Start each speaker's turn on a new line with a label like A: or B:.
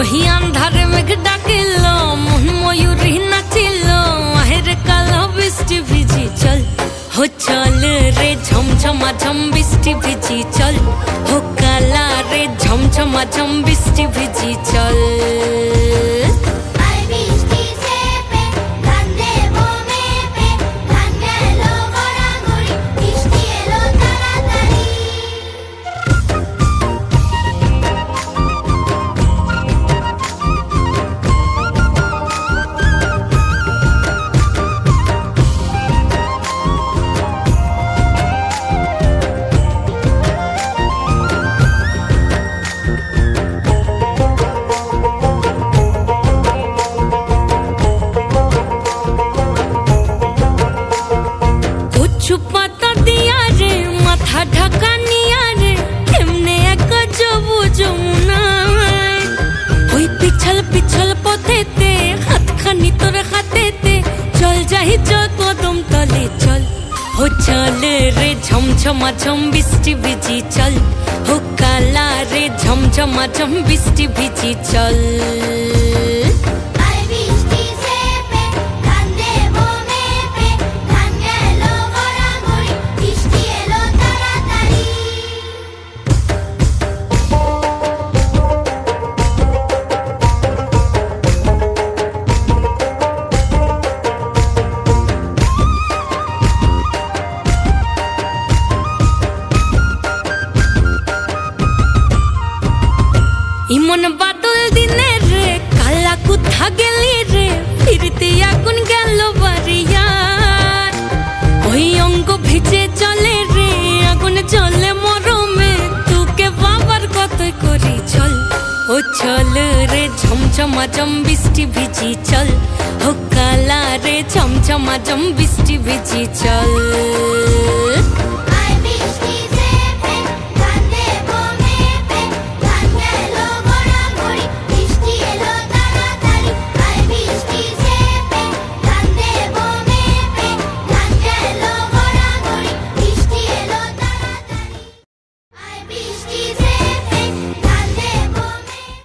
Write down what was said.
A: ওহি আন্ধারে মেঘ ডাকিল মন ময়ূরী নাচিল আহের কালো বৃষ্টি ভিজি চল হো চল রে ঝমঝমা ঝম বৃষ্টি ভিজি চল হো কালা রে ঝমঝমা ঝম বৃষ্টি ভিজি চল পাতা দিয়া রে মাথা ঢাকা নিয়া রে কেমনে এক যাবো যমুনায় ওই পিছল পিছল পথেতে হাতখানি তোর হাতেতে চল যাই চল কদম তলে চল হো চল রে ঝমঝমা ঝম বৃষ্টি ভিজি চল হো কালা রে ঝমঝমা ঝম বৃষ্টি ভিজি চল ইমন বাদল দিনে রে কালা কোথা গেলি রে ফিরতে আগুন গেল বাড়িয়ার ওই অঙ্গ ভিজে চলে রে আগুন চলে মরমে তোকে বাবার কতই করি চল ও চল রে ঝমঝমা ঝম বৃষ্টি ভিজি চল ও কালা রে ঝমঝমা ঝম বৃষ্টি ভিজি চল